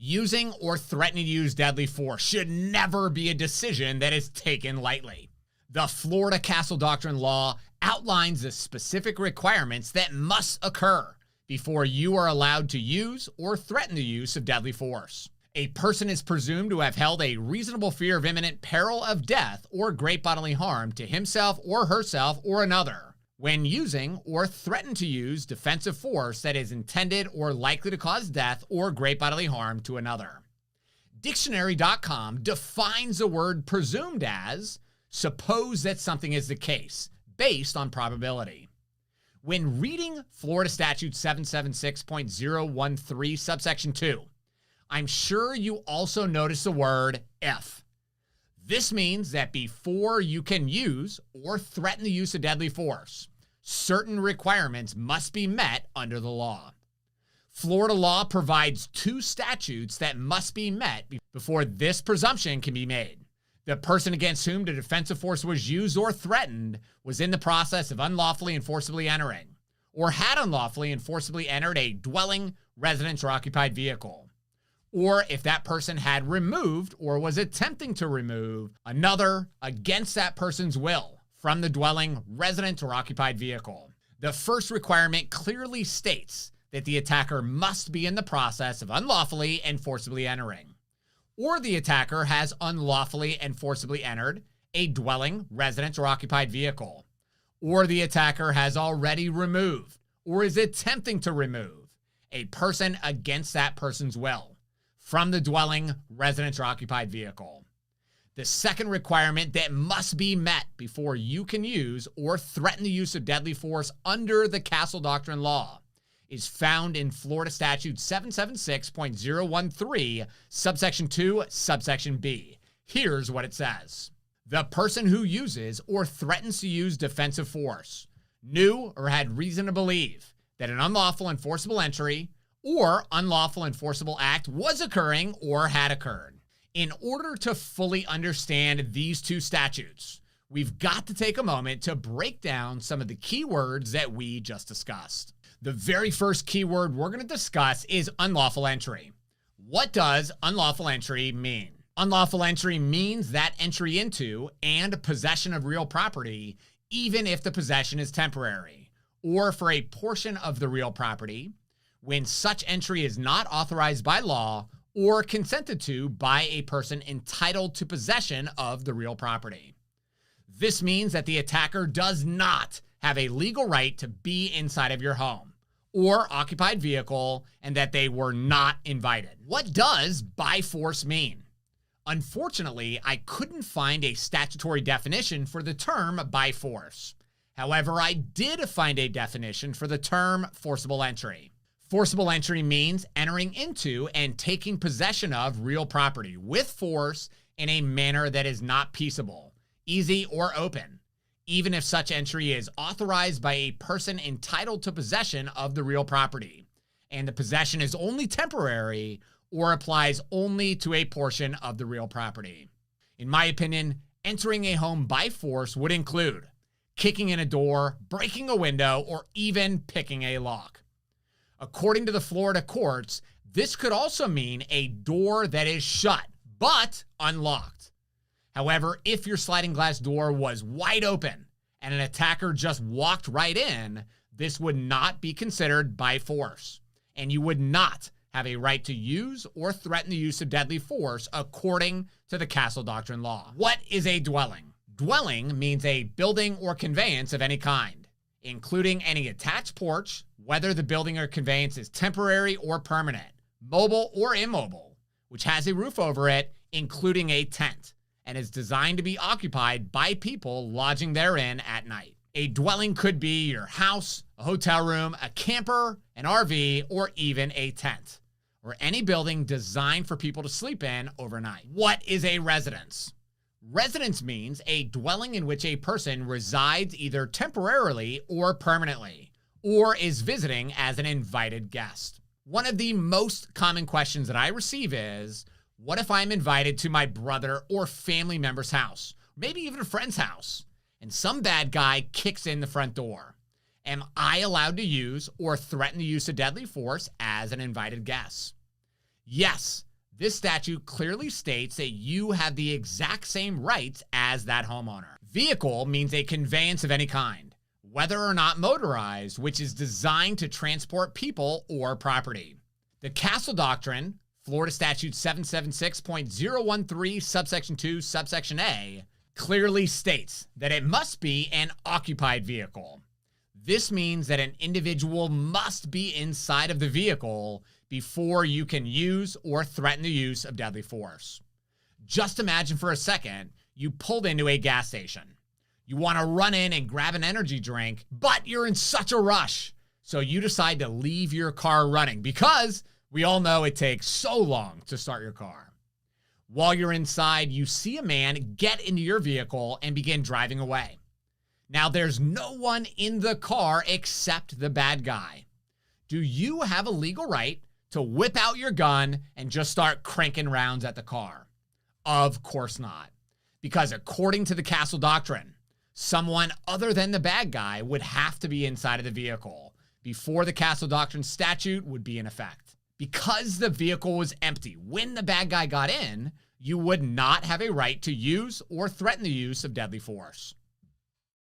Using or threatening to use deadly force should never be a decision that is taken lightly. The Florida Castle Doctrine Law outlines the specific requirements that must occur before you are allowed to use or threaten the use of deadly force. A person is presumed to have held a reasonable fear of imminent peril of death or great bodily harm to himself or herself or another when using or threaten to use defensive force that is intended or likely to cause death or great bodily harm to another. Dictionary.com defines the word presumed as suppose that something is the case, based on probability. When reading Florida Statute 776.013 subsection 2, I'm sure you also notice the word if. This means that before you can use or threaten the use of deadly force, certain requirements must be met under the law. Florida law provides two statutes that must be met before this presumption can be made. The person against whom the defensive force was used or threatened was in the process of unlawfully and forcibly entering, or had unlawfully and forcibly entered a dwelling, residence, or occupied vehicle, or if that person had removed or was attempting to remove another against that person's will from the dwelling, residence, or occupied vehicle. The first requirement clearly states that the attacker must be in the process of unlawfully and forcibly entering, or the attacker has unlawfully and forcibly entered a dwelling, residence, or occupied vehicle, or the attacker has already removed or is attempting to remove a person against that person's will from the dwelling, residence, or occupied vehicle. The second requirement that must be met before you can use or threaten the use of deadly force under the Castle Doctrine Law is found in Florida Statute 776.013, subsection 2, subsection B. Here's what it says. The person who uses or threatens to use defensive force knew or had reason to believe that an unlawful and forcible entry or unlawful and forcible act was occurring or had occurred. In order to fully understand these two statutes, we've got to take a moment to break down some of the key words that we just discussed. The very first keyword we're going to discuss is unlawful entry. What does unlawful entry mean? Unlawful entry means that entry into and possession of real property, even if the possession is temporary, or for a portion of the real property, when such entry is not authorized by law or consented to by a person entitled to possession of the real property. This means that the attacker does not have a legal right to be inside of your home or occupied vehicle and that they were not invited. What does by force mean? Unfortunately, I couldn't find a statutory definition for the term by force. However, I did find a definition for the term forcible entry. Forcible entry means entering into and taking possession of real property with force in a manner that is not peaceable, easy, or open, even if such entry is authorized by a person entitled to possession of the real property, and the possession is only temporary or applies only to a portion of the real property. In my opinion, entering a home by force would include kicking in a door, breaking a window, or even picking a lock. According to the Florida courts, this could also mean a door that is shut, but unlocked. However, if your sliding glass door was wide open and an attacker just walked right in, this would not be considered by force, and you would not have a right to use or threaten the use of deadly force according to the Castle Doctrine Law. What is a dwelling? Dwelling means a building or conveyance of any kind, including any attached porch, whether the building or conveyance is temporary or permanent, mobile or immobile, which has a roof over it, including a tent, and is designed to be occupied by people lodging therein at night. A dwelling could be your house, a hotel room, a camper, an RV, or even a tent, or any building designed for people to sleep in overnight. What is a residence? Residence means a dwelling in which a person resides either temporarily or permanently, or is visiting as an invited guest. One of the most common questions that I receive is, what if I'm invited to my brother or family member's house, maybe even a friend's house, and some bad guy kicks in the front door? Am I allowed to use or threaten the use of deadly force as an invited guest? Yes, This statute clearly states that you have the exact same rights as that homeowner. Vehicle means a conveyance of any kind, whether or not motorized, which is designed to transport people or property. The Castle Doctrine, Florida Statute 776.013, subsection 2, subsection A, clearly states that it must be an occupied vehicle. This means that an individual must be inside of the vehicle before you can use or threaten the use of deadly force. Just imagine for a second, you pulled into a gas station. You want to run in and grab an energy drink, but you're in such a rush. So you decide to leave your car running because we all know it takes so long to start your car. While you're inside, you see a man get into your vehicle and begin driving away. Now, there's no one in the car except the bad guy. Do you have a legal right to whip out your gun and just start cranking rounds at the car? Of course not. Because according to the Castle Doctrine, someone other than the bad guy would have to be inside of the vehicle before the Castle Doctrine statute would be in effect. Because the vehicle was empty when the bad guy got in, you would not have a right to use or threaten the use of deadly force.